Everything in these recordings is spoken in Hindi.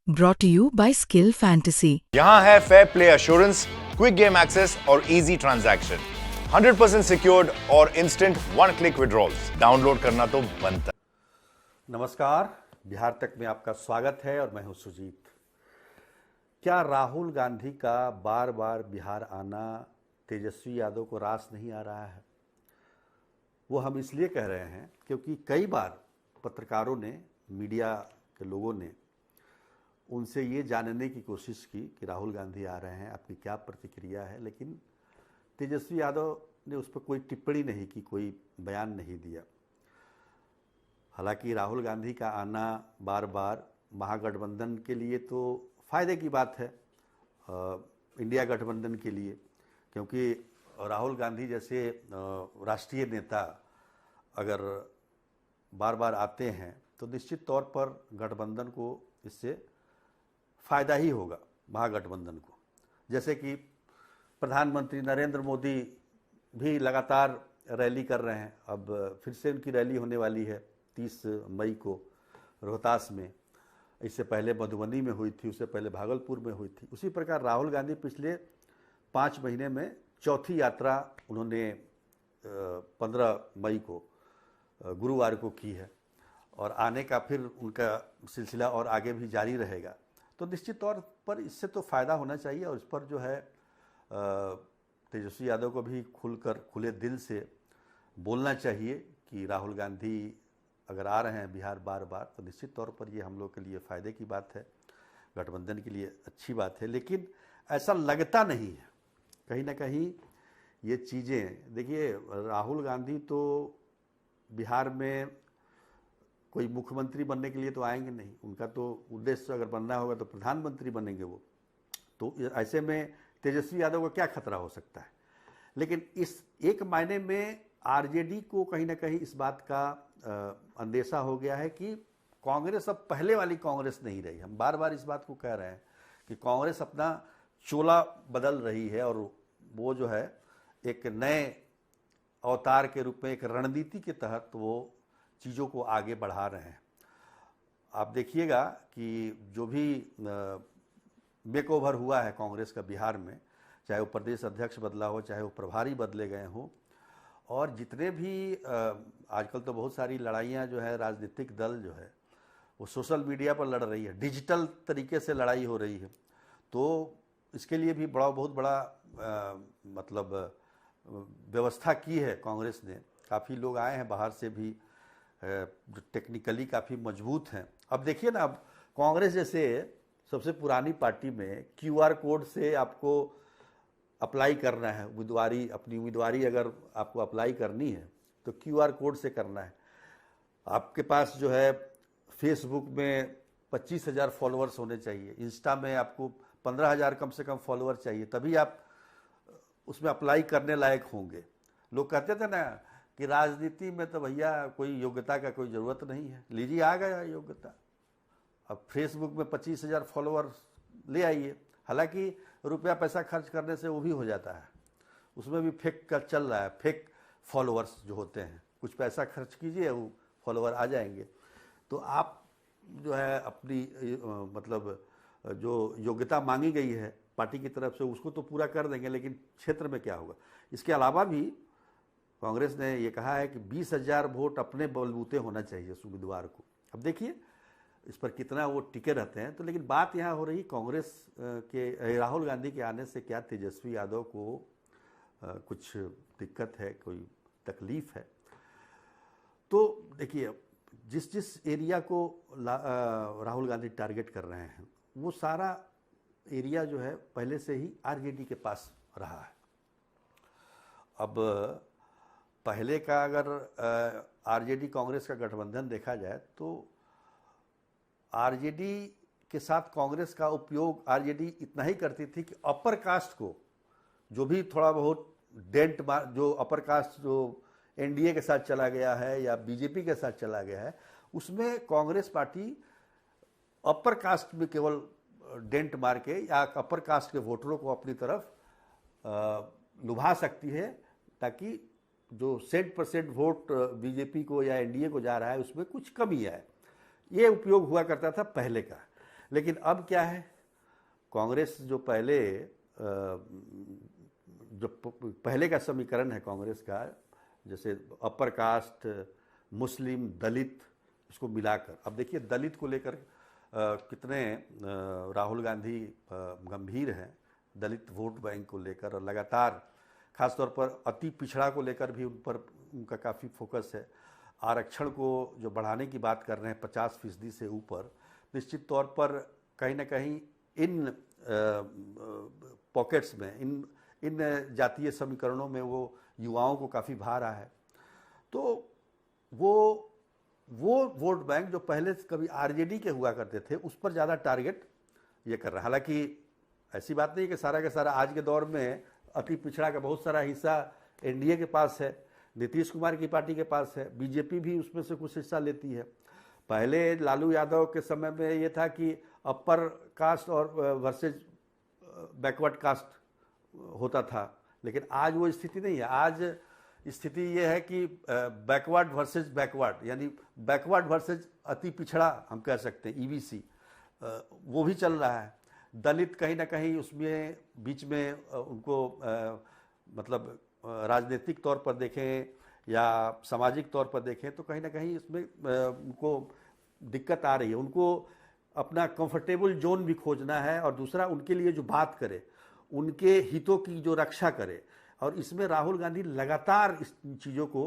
Brought to you by Skill Fantasy. यहाँ है fair play assurance, quick game access और इजी ट्रांजैक्शन, 100% सिक्योर्ड और instant one click withdrawals. Download करना तो बनता। नमस्कार, बिहार तक में आपका स्वागत है और मैं हूं सुजीत। क्या राहुल गांधी का बार बार बिहार आना तेजस्वी यादव को रास नहीं आ रहा है? वो हम इसलिए कह रहे हैं क्योंकि कई बार पत्रकारों ने, मीडिया के लोगों ने उनसे ये जानने की कोशिश की कि राहुल गांधी आ रहे हैं, आपकी क्या प्रतिक्रिया है, लेकिन तेजस्वी यादव ने उस पर कोई टिप्पणी नहीं की, कोई बयान नहीं दिया। हालांकि राहुल गांधी का आना बार बार महागठबंधन के लिए तो फायदे की बात है, इंडिया गठबंधन के लिए, क्योंकि राहुल गांधी जैसे राष्ट्रीय नेता अगर बार बार आते हैं तो निश्चित तौर पर गठबंधन को इससे फ़ायदा ही होगा, महागठबंधन को। जैसे कि प्रधानमंत्री नरेंद्र मोदी भी लगातार रैली कर रहे हैं, अब फिर से उनकी रैली होने वाली है 30 मई को रोहतास में। इससे पहले मधुबनी में हुई थी, उससे पहले भागलपुर में हुई थी। उसी प्रकार राहुल गांधी पिछले 5 महीने में चौथी यात्रा उन्होंने 15 मई को गुरुवार को की है और आने का फिर उनका सिलसिला और आगे भी जारी रहेगा। तो निश्चित तौर पर इससे तो फ़ायदा होना चाहिए और इस पर जो है तेजस्वी यादव को भी खुले दिल से बोलना चाहिए कि राहुल गांधी अगर आ रहे हैं बिहार बार बार तो निश्चित तौर पर ये हम लोग के लिए फ़ायदे की बात है, गठबंधन के लिए अच्छी बात है। लेकिन ऐसा लगता नहीं है, कहीं ना कहीं ये चीज़ें, देखिए राहुल गांधी तो बिहार में कोई मुख्यमंत्री बनने के लिए तो आएंगे नहीं, उनका तो उद्देश्य अगर बनना होगा तो प्रधानमंत्री बनेंगे वो। तो ऐसे में तेजस्वी यादव को क्या खतरा हो सकता है? लेकिन इस एक मायने में आरजेडी को कहीं ना कहीं इस बात का अंदेशा हो गया है कि कांग्रेस अब पहले वाली कांग्रेस नहीं रही। हम बार बार इस बात को कह रहे हैं कि कांग्रेस अपना चोला बदल रही है और वो जो है एक नए अवतार के रूप में, एक रणनीति के तहत वो चीज़ों को आगे बढ़ा रहे हैं। आप देखिएगा कि जो भी मेकओवर हुआ है कांग्रेस का बिहार में, चाहे वो प्रदेश अध्यक्ष बदला हो, चाहे वो प्रभारी बदले गए हों, और जितने भी आजकल तो बहुत सारी लड़ाइयाँ जो है राजनीतिक दल जो है वो सोशल मीडिया पर लड़ रही है, डिजिटल तरीके से लड़ाई हो रही है। तो इसके लिए भी बहुत बड़ा मतलब व्यवस्था की है कांग्रेस ने। काफ़ी लोग आए हैं बाहर से भी, जो टेक्निकली काफ़ी मजबूत हैं। अब देखिए ना, अब कांग्रेस जैसे सबसे पुरानी पार्टी में क्यूआर कोड से आपको अप्लाई करना है उम्मीदवारी, अपनी उम्मीदवारी अगर आपको अप्लाई करनी है तो क्यूआर कोड से करना है। आपके पास जो है फेसबुक में 25,000 फॉलोअर्स होने चाहिए, इंस्टा में आपको 15,000 कम से कम फॉलोअर चाहिए, तभी आप उसमें अप्लाई करने लायक होंगे। लोग कहते थे ना कि राजनीति में तो भैया कोई योग्यता का कोई ज़रूरत नहीं है। लीजिए, आ गया योग्यता। अब फेसबुक में 25,000 फॉलोअर ले आइए। हालांकि रुपया पैसा खर्च करने से वो भी हो जाता है, उसमें भी फेक का चल रहा है, फेक फॉलोअर्स जो होते हैं। कुछ पैसा खर्च कीजिए, वो फॉलोअर आ जाएंगे। तो आप जो है अपनी मतलब जो योग्यता मांगी गई है पार्टी की तरफ से उसको तो पूरा कर देंगे, लेकिन क्षेत्र में क्या होगा? इसके अलावा भी कांग्रेस ने ये कहा है कि 20,000 वोट अपने बलबूते होना चाहिए उस उम्मीदवार को। अब देखिए इस पर कितना वो टिके रहते हैं। तो लेकिन बात यहाँ हो रही कांग्रेस के राहुल गांधी के आने से क्या तेजस्वी यादव को कुछ दिक्कत है, कोई तकलीफ है? तो देखिए, जिस एरिया को राहुल गांधी टारगेट कर रहे हैं वो सारा एरिया जो है पहले से ही आरजेडी के पास रहा है। अब पहले का अगर आरजेडी कांग्रेस का गठबंधन देखा जाए तो आरजेडी के साथ कांग्रेस का उपयोग आरजेडी इतना ही करती थी कि अपर कास्ट को जो भी थोड़ा बहुत डेंट जो अपर कास्ट जो एनडीए के साथ चला गया है या बीजेपी के साथ चला गया है, उसमें कांग्रेस पार्टी अपर कास्ट में केवल डेंट मार के या अपर कास्ट के वोटरों को अपनी तरफ लुभा सकती है, ताकि जो 100% वोट बीजेपी को या एनडीए को जा रहा है उसमें कुछ कमी आए। ये उपयोग हुआ करता था पहले का। लेकिन अब क्या है, कांग्रेस जो पहले का समीकरण है कांग्रेस का, जैसे अपर कास्ट, मुस्लिम, दलित, इसको मिलाकर अब देखिए दलित को लेकर कितने राहुल गांधी गंभीर हैं, दलित वोट बैंक को लेकर, और लगातार खासतौर पर अति पिछड़ा को लेकर भी उन पर उनका काफ़ी फोकस है। आरक्षण को जो बढ़ाने की बात कर रहे हैं 50% से ऊपर, निश्चित तौर पर कहीं ना कहीं इन पॉकेट्स में, इन जातीय समीकरणों में वो युवाओं को काफ़ी भा रहा है। तो वो वोट बैंक जो पहले कभी आरजेडी के हुआ करते थे उस पर ज़्यादा टारगेट ये कर रहा है। हालांकि ऐसी बात नहीं कि सारा का सारा आज के दौर में अति पिछड़ा का बहुत सारा हिस्सा एनडीए के पास है, नीतीश कुमार की पार्टी के पास है, बीजेपी भी उसमें से कुछ हिस्सा लेती है। पहले लालू यादव के समय में ये था कि अपर कास्ट और वर्सेज बैकवर्ड कास्ट होता था, लेकिन आज वो स्थिति नहीं है। आज स्थिति ये है कि बैकवर्ड वर्सेज बैकवर्ड, यानी बैकवर्ड वर्सेज अति पिछड़ा हम कह सकते हैं, ईबीसी, वो भी चल रहा है। दलित कहीं ना कहीं उसमें बीच में उनको मतलब राजनीतिक तौर पर देखें या सामाजिक तौर पर देखें तो कहीं ना कहीं इसमें उनको दिक्कत आ रही है। उनको अपना कंफर्टेबल जोन भी खोजना है, और दूसरा उनके लिए जो बात करे, उनके हितों की जो रक्षा करे, और इसमें राहुल गांधी लगातार इस चीज़ों को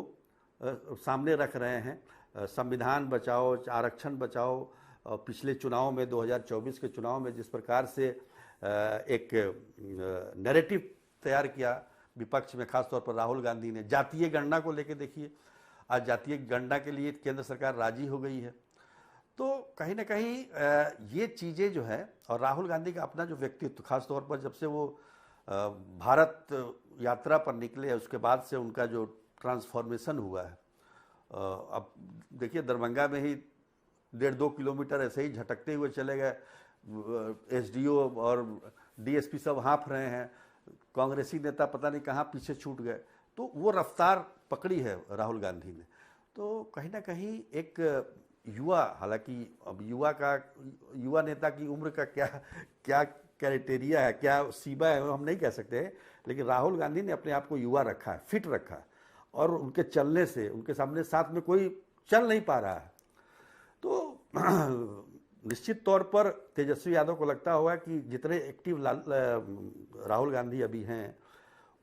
सामने रख रहे हैं। संविधान बचाओ, आरक्षण बचाओ, और पिछले चुनाव में 2024 के चुनाव में जिस प्रकार से एक नैरेटिव तैयार किया विपक्ष में, खासतौर पर राहुल गांधी ने जातीय गणना को लेकर, देखिए आज जातीय गणना के लिए केंद्र सरकार राजी हो गई है। तो कहीं ना कहीं ये चीज़ें जो है, और राहुल गांधी का अपना जो व्यक्तित्व, खासतौर पर जब से वो भारत यात्रा पर निकले उसके बाद से उनका जो ट्रांसफॉर्मेशन हुआ है, अब देखिए दरभंगा में ही 1.5-2 किलोमीटर ऐसे ही झटकते हुए चले गए, एसडीओ और डीएसपी सब हाँफ रहे हैं, कांग्रेसी नेता पता नहीं कहाँ पीछे छूट गए। तो वो रफ्तार पकड़ी है राहुल गांधी ने। तो कहीं ना कहीं एक युवा, हालांकि अब युवा नेता की उम्र का क्या क्राइटेरिया है, क्या सीमा है, हम नहीं कह सकते, लेकिन राहुल गांधी ने अपने आप को युवा रखा है, फिट रखा है, और उनके चलने से उनके साथ में कोई चल नहीं पा रहा है। तो निश्चित तौर पर तेजस्वी यादव को लगता होगा कि जितने एक्टिव राहुल गांधी अभी हैं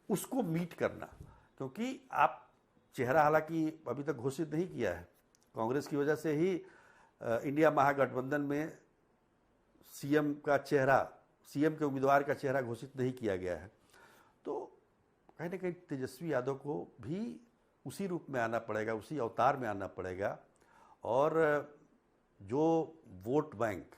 उसको मीट करना, क्योंकि आप चेहरा हालांकि अभी तक घोषित नहीं किया है, कांग्रेस की वजह से ही इंडिया महागठबंधन में सीएम के उम्मीदवार का चेहरा घोषित नहीं किया गया है। तो कहीं ना कहीं तेजस्वी यादव को भी उसी रूप में आना पड़ेगा, उसी अवतार में आना पड़ेगा, और जो वोट बैंक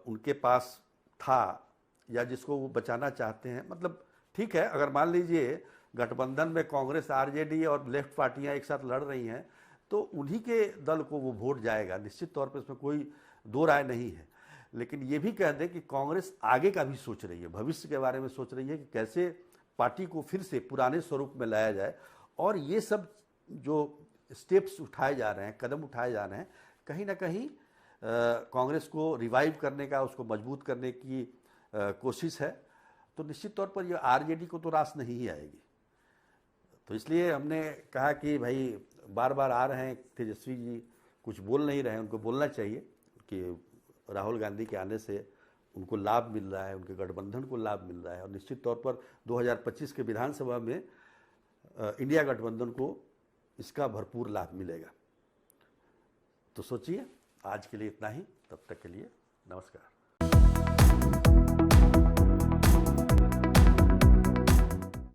उनके पास था या जिसको वो बचाना चाहते हैं, मतलब ठीक है, अगर मान लीजिए गठबंधन में कांग्रेस, आरजेडी और लेफ्ट पार्टियां एक साथ लड़ रही हैं तो उन्हीं के दल को वो वोट जाएगा, निश्चित तौर पर इसमें कोई दो राय नहीं है। लेकिन ये भी कह दें कि कांग्रेस आगे का भी सोच रही है, भविष्य के बारे में सोच रही है कि कैसे पार्टी को फिर से पुराने स्वरूप में लाया जाए, और ये सब जो स्टेप्स उठाए जा रहे हैं, कदम उठाए जा रहे हैं, कहीं ना कहीं कांग्रेस को रिवाइव करने का, उसको मजबूत करने की कोशिश है। तो निश्चित तौर पर ये आरजेडी को तो रास नहीं ही आएगी। तो इसलिए हमने कहा कि भाई बार बार आ रहे हैं तेजस्वी जी, कुछ बोल नहीं रहे हैं, उनको बोलना चाहिए कि राहुल गांधी के आने से उनको लाभ मिल रहा है, उनके गठबंधन को लाभ मिल रहा है, और निश्चित तौर पर 2025 के विधानसभा में इंडिया गठबंधन को इसका भरपूर लाभ मिलेगा। तो सोचिए, आज के लिए इतना ही, तब तक के लिए नमस्कार।